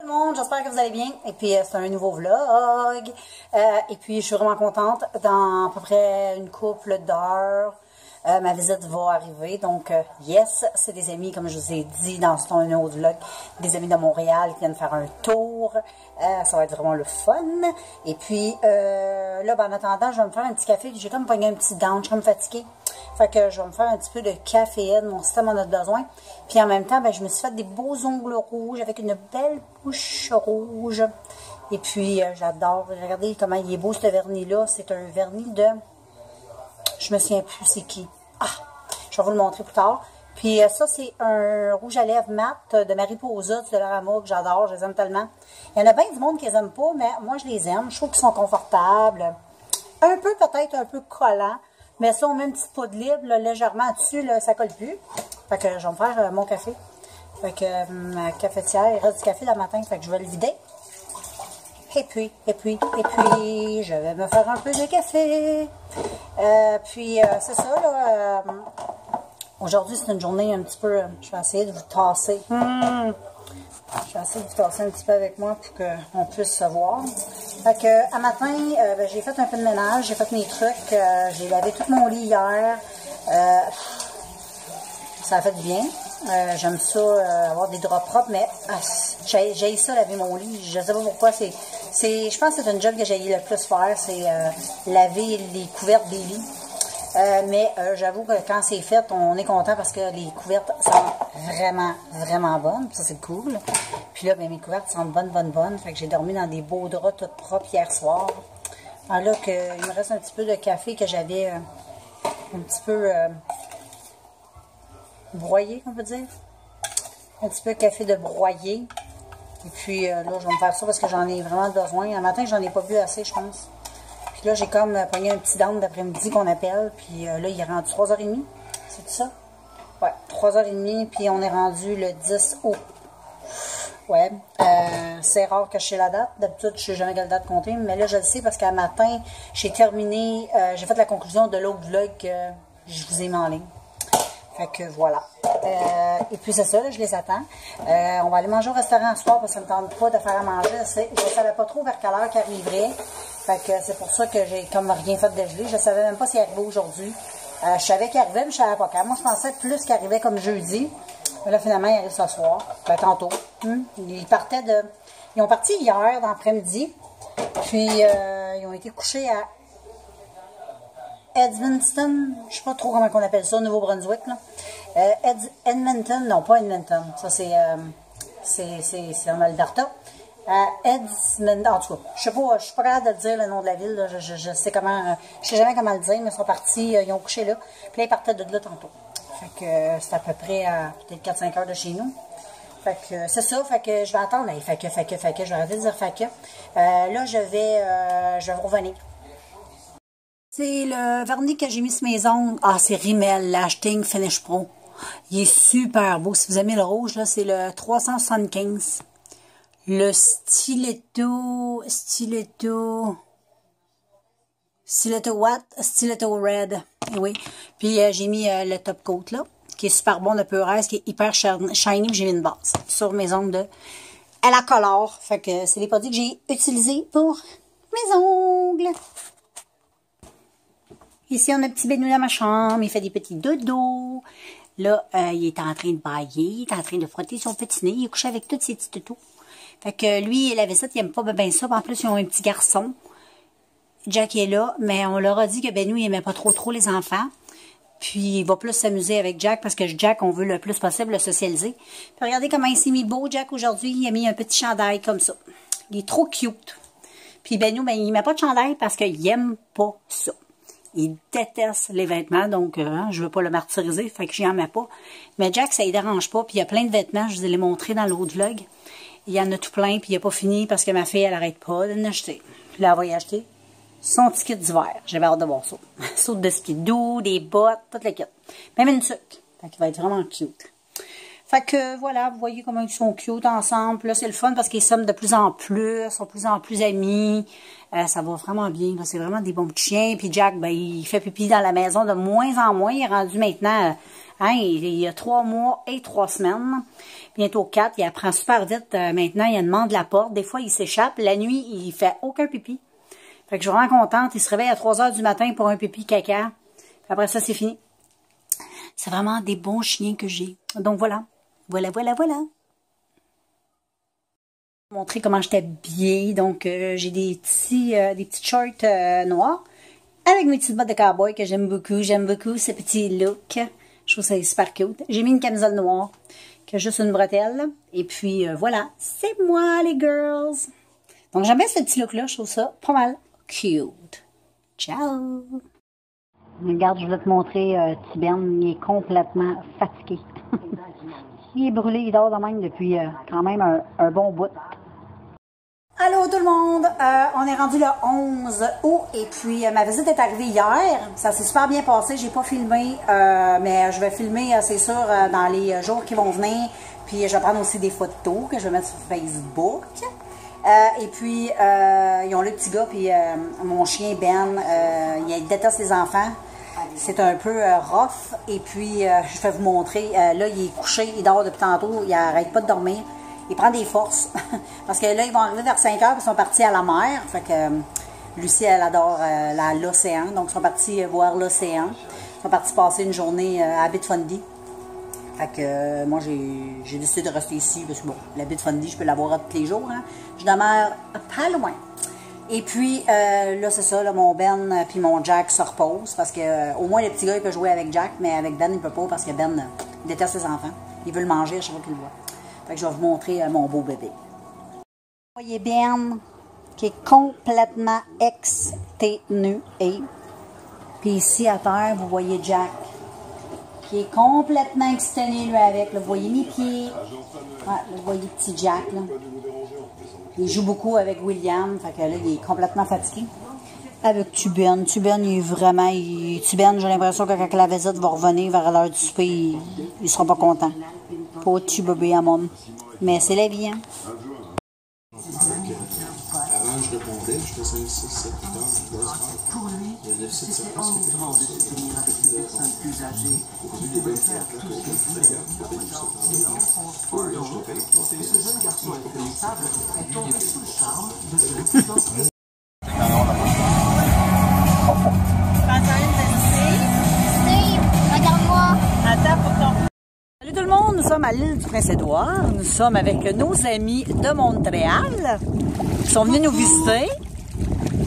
Tout le monde, j'espère que vous allez bien. Et puis, c'est un nouveau vlog. Et puis, je suis vraiment contente. Dans à peu près une couple d'heures, ma visite va arriver. Donc, yes, c'est des amis, comme je vous ai dit dans un autre vlog, des amis de Montréal qui viennent faire un tour. Ça va être vraiment le fun. Et puis, là, ben, en attendant, je vais me faire un petit café. J'ai comme pogné un petit down, je suis comme fatiguée. Fait que je vais me faire un petit peu de caféine, mon système en a besoin. Puis en même temps, ben, je me suis fait des beaux ongles rouges avec une belle bouche rouge. Et puis, j'adore. Regardez comment il est beau ce vernis-là. C'est un vernis de... Je me souviens plus c'est qui. Ah! Je vais vous le montrer plus tard. Puis ça, c'est un rouge à lèvres mat de Mariposa, de Dollarama, que j'adore. Je les aime tellement. Il y en a bien du monde qui les aime pas, mais moi, je les aime. Je trouve qu'ils sont confortables. Un peu, peut-être, un peu collants. Mais ça, on met une petite poudre libre, là, légèrement dessus, là, ça colle plus. Fait que je vais me faire mon café. Fait que ma cafetière, il reste du café le matin, fait que je vais le vider. Et puis, je vais me faire un peu de café. C'est ça, là. Aujourd'hui, c'est une journée un petit peu... je vais essayer de vous tasser. Je vais essayer de vous tasser un petit peu avec moi pour qu'on puisse se voir. Fait que, à matin, j'ai fait un peu de ménage, j'ai fait mes trucs, j'ai lavé tout mon lit hier. Ça a fait du bien. J'aime ça, avoir des draps propres, mais j'ai ça laver mon lit. Je sais pas pourquoi. Je pense que c'est une job que j'ai le plus faire, c'est laver les couvertes des lits. Mais j'avoue que quand c'est fait, on est content parce que les couvertes sont vraiment, vraiment bonnes. Ça, c'est cool. Puis là, ben, mes couvertes sont bonnes. Fait que j'ai dormi dans des beaux draps tout propres hier soir. Alors là, il me reste un petit peu de café que j'avais un petit peu broyé, on peut dire. Un petit peu de café de broyé. Et puis là, je vais me faire ça parce que j'en ai vraiment besoin. Un matin, j'en ai pas bu assez, je pense. Puis là, j'ai comme pogné un petit down d'après-midi qu'on appelle. Puis là, il est rendu 3h30. C'est tout ça? Ouais, 3h30. Puis on est rendu le 10 août. Ouais. C'est rare que je sais la date. D'habitude, je sais jamais quelle date compter. Mais là, je le sais parce qu'à matin, j'ai terminé. J'ai fait la conclusion de l'autre vlog que je vous ai mis en ligne. Fait que voilà. Et puis c'est ça, là, je les attends. On va aller manger au restaurant ce soir parce que ça ne me tente pas de faire à manger. Je ne savais pas trop vers quelle heure qu'il arriverait. Fait que c'est pour ça que j'ai comme rien fait de déjeuner. Je ne savais même pas s'il arrivait aujourd'hui. Je savais qu'il arrivait, mais je ne savais pas quand. Moi, je pensais plus qu'il arrivait comme jeudi. Mais là, finalement, il arrive ce soir. Ben, tantôt. Ils ont parti hier, dans l'après-midi. Puis, ils ont été couchés à Edmonton. Je ne sais pas trop comment on appelle ça, au Nouveau-Brunswick. Edmonton, non, pas Edmonton. Ça, c'est en Alberta. Edmonton, en tout cas, je suis pas capable de dire le nom de la ville, là. Je sais jamais comment le dire, mais ils sont partis, ils ont couché là, puis là, ils partaient de là tantôt. Fait que c'est à peu près à peut-être 4-5 heures de chez nous. Fait que c'est ça, fait que je vais attendre. Hey, fait que, je vais arrêter de dire fait que. Là, je vais vous revenir. C'est le vernis que j'ai mis sur mes ongles. Ah, c'est Rimmel, l'Ashting Finish Pro. Il est super beau. Si vous aimez le rouge, là, c'est le 375. Le Stiletto what? Stiletto Red. Oui. Puis j'ai mis le top coat là, qui est super bon de Puresse, qui est hyper shiny. J'ai mis une base sur mes ongles de Elacolor. Fait que c'est les produits que j'ai utilisés pour mes ongles. Ici, on a un petit Benou dans ma chambre. Il fait des petits dodos. Là, il est en train de bailler. Il est en train de frotter son petit nez. Il est couché avec tous ses petits toutous. Fait que lui et la visite, il n'aime pas bien ça. En plus, ils ont un petit garçon. Jack est là, mais on leur a dit que Benou, il n'aimait pas trop les enfants. Puis, il va plus s'amuser avec Jack, parce que Jack, on veut le plus possible le socialiser. Puis, regardez comment il s'est mis beau, Jack, aujourd'hui. Il a mis un petit chandail comme ça. Il est trop cute. Puis, Benou, ben, il ne met pas de chandail parce qu'il n'aime pas ça. Il déteste les vêtements, donc je ne veux pas le martyriser, fait que j'y en mets pas. Mais Jack, ça ne dérange pas, puis il y a plein de vêtements, je vous ai les montrés dans l'autre vlog. Il y en a tout plein, puis il n'a pas fini parce que ma fille, elle n'arrête pas de l'acheter. Puis là, elle va y acheter son ticket d'hiver. J'avais hâte de voir ça. Saute de ski doux, des bottes, toute la kit. Même une tuque. Fait qu'il va être vraiment cute. Fait que voilà, vous voyez comment ils sont cute ensemble. Là, c'est le fun parce qu'ils sont de plus en plus, sont de plus en plus amis. Ça va vraiment bien. C'est vraiment des bons petits chiens. Puis Jack, ben, il fait pipi dans la maison de moins en moins. Il est rendu maintenant Hein, il y a 3 mois et 3 semaines. Bientôt 4. Il apprend super vite. Maintenant, il demande la porte. Des fois, il s'échappe. La nuit, il fait aucun pipi. Fait que je suis vraiment contente. Il se réveille à 3 heures du matin pour un pipi caca. Puis après ça, c'est fini. C'est vraiment des bons chiens que j'ai. Donc voilà. Voilà. Montrer comment j'étais habillée. Donc, j'ai des petits shorts noirs avec mes petites bottes de cowboy que j'aime beaucoup. J'aime beaucoup ce petit look. Je trouve ça super cute. J'ai mis une camisole noire qui a juste une bretelle. Et puis, voilà. C'est moi, les girls. Donc, j'aime bien ce petit look-là. Je trouve ça pas mal cute. Ciao! Regarde, je voulais te montrer Tiberne. Il est complètement fatigué. Il est brûlé. Il dort de même depuis quand même un bon bout. Allô tout le monde, on est rendu le 11 août et puis ma visite est arrivée hier, ça s'est super bien passé, j'ai pas filmé, mais je vais filmer c'est sûr dans les jours qui vont venir, puis je vais prendre aussi des photos que je vais mettre sur Facebook, et puis ils ont le petit gars, puis mon chien Ben, il déteste les enfants, c'est un peu rough, et puis je vais vous montrer, là il est couché, il dort depuis tantôt, il arrête pas de dormir. Il prend des forces. Parce que là, ils vont arriver vers 5 heures, ils sont partis à la mer. Fait que Lucie, elle adore l'océan. Donc, ils sont partis voir l'océan. Ils sont partis passer une journée à Abitibi. Fait que moi, j'ai décidé de rester ici. Parce que bon, l'Abitibi, je peux l'avoir tous les jours. Hein. Je demeure pas loin. Et puis, là, c'est ça. Là, mon Ben puis mon Jack se reposent. Parce que au moins, le petit gars, il peut jouer avec Jack. Mais avec Ben, il ne peut pas. Parce que Ben déteste ses enfants. Il veut le manger à chaque fois qu'il le voit. Fait que je vais vous montrer mon beau bébé. Vous voyez Ben qui est complètement exténué. Puis ici à terre, vous voyez Jack qui est complètement exténué lui avec. Là, vous voyez mes pieds. Ouais, là, vous voyez petit Jack. Là. Il joue beaucoup avec William. Fait que là, il est complètement fatigué. Avec Tuberne. Tuberne, il est vraiment... Tuberne, j'ai l'impression que quand la visite va revenir vers l'heure du souper, il ne sera pas content. Pas tu bébé à mon. Mais c'est la vie, hein. Avant, je répondais, je fais 5, 6, 7, 8 heures, 3 heures. Pour lui, c'était environ de se tenir avec des personnes plus âgées qui pouvaient faire tout ce qu'il voulait. Et ce jeune garçon influençable est tombé sous le charme de ce petit Regarde-moi. Attends pour ton... Salut tout le monde, nous sommes à l'île du Prince-Édouard. Nous sommes avec nos amis de Montréal qui sont venus nous visiter.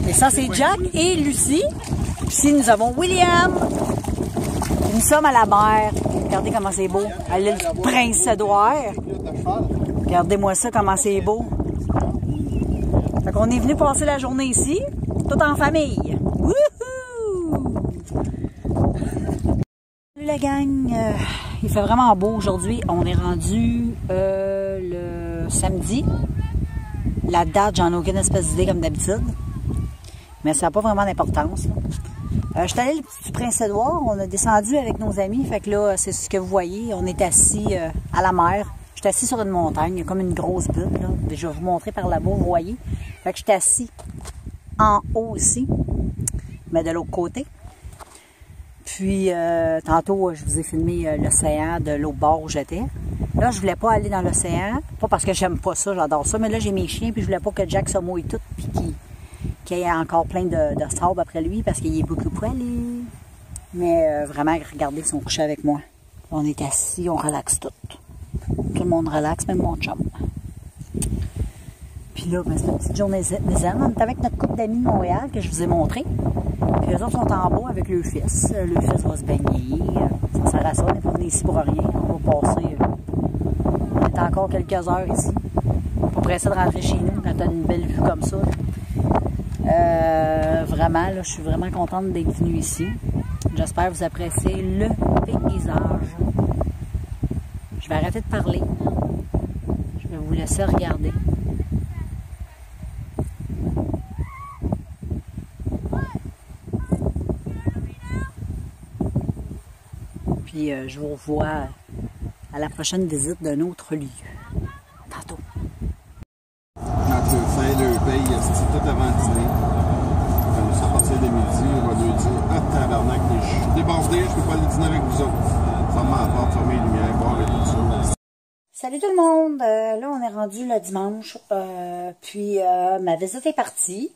Et ça, c'est Jack et Lucie. Ici, nous avons William. Et nous sommes à la mer. Regardez comment c'est beau. À l'île du Prince-Édouard. Regardez-moi ça, comment c'est beau. Fait qu'on est venu passer la journée ici, tout en famille. Wouhou! Salut la gang! Il fait vraiment beau aujourd'hui. On est rendu le samedi. La date, j'en ai aucune espèce d'idée comme d'habitude. Mais ça n'a pas vraiment d'importance. Je suis allée du Prince-Édouard. On a descendu avec nos amis. Fait que là, c'est ce que vous voyez. On est assis à la mer. Je suis assis sur une montagne. Il y a comme une grosse butte. Là. Je vais vous montrer par là-bas, vous voyez. Fait que je suis assis en haut aussi. Mais de l'autre côté. Puis, tantôt, je vous ai filmé l'océan de l'autre bord où j'étais. Là, je voulais pas aller dans l'océan. Pas parce que j'aime pas ça, j'adore ça. Mais là, j'ai mes chiens, puis je voulais pas que Jack se mouille tout, puis qu'il y ait encore plein de sable après lui, parce qu'il est beaucoup poilu. Mais vraiment, regardez, ils sont couchés avec moi. On est assis, on relaxe tout. Tout le monde relaxe, même mon chum. Puis là, ben, c'est une petite journée zen. On est avec notre couple d'amis de Montréal que je vous ai montré. Puis eux autres sont en bas avec le fils. Le fils va se baigner. Ça sert à ça. On n'est pas venu ici pour rien. On va passer. On est encore quelques heures ici. Pas pressé de rentrer chez nous quand on a une belle vue comme ça. Vraiment, là, je suis vraiment contente d'être venue ici. J'espère que vous appréciez le paysage. Je vais arrêter de parler. Je vais vous laisser regarder. Puis je vous revois à la prochaine visite d'un autre lieu. Tantôt. Quand tu fais le paye, c'est tout avant le dîner. Comme ça, à partir de midi, on va lui dire: ah, tabarnak, je suis débordé, je peux pas aller dîner avec vous autres. fermer la porte, fermer les lumières, boire et tout ça. Salut tout le monde! Là, on est rendu le dimanche, puis ma visite est partie.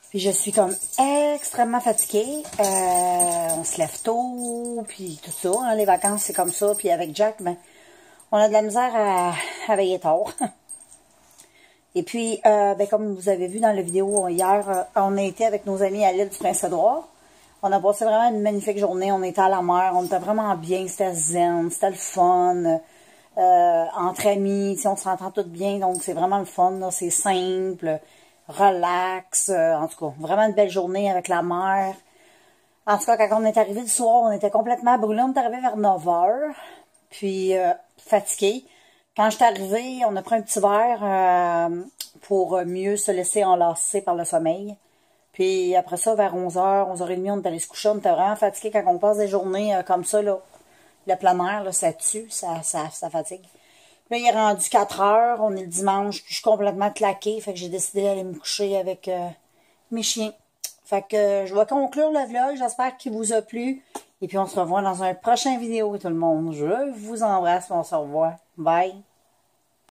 Puis je suis comme extrêmement fatiguée. On se lève tôt, puis tout ça. Hein, les vacances, c'est comme ça. Puis avec Jack, ben, on a de la misère à veiller tard. Et puis, ben, comme vous avez vu dans la vidéo hier, on a été avec nos amis à l'île du Prince-Édouard. On a passé vraiment une magnifique journée. On était à la mer, on était vraiment bien, c'était zen, c'était le fun. Entre amis, on s'entend tout bien, donc c'est vraiment le fun. C'est simple, relax. En tout cas, vraiment une belle journée avec la mer. En tout cas, quand on est arrivé du soir, on était complètement brûlés. On est arrivé vers 9 h, puis fatigué. Quand je suis arrivée, on a pris un petit verre pour mieux se laisser enlacer par le sommeil. Puis après ça, vers 11 h, 11 h 30, on est allé se coucher. On était vraiment fatigué quand on passe des journées comme ça, là. Le plein air, là, ça tue, ça fatigue. Là, il est rendu 4 h, on est le dimanche, puis je suis complètement claquée. Fait que j'ai décidé d'aller me coucher avec mes chiens. Fait que je vais conclure le vlog. J'espère qu'il vous a plu. Et puis on se revoit dans un prochain vidéo, tout le monde. Je vous embrasse, on se revoit. Bye!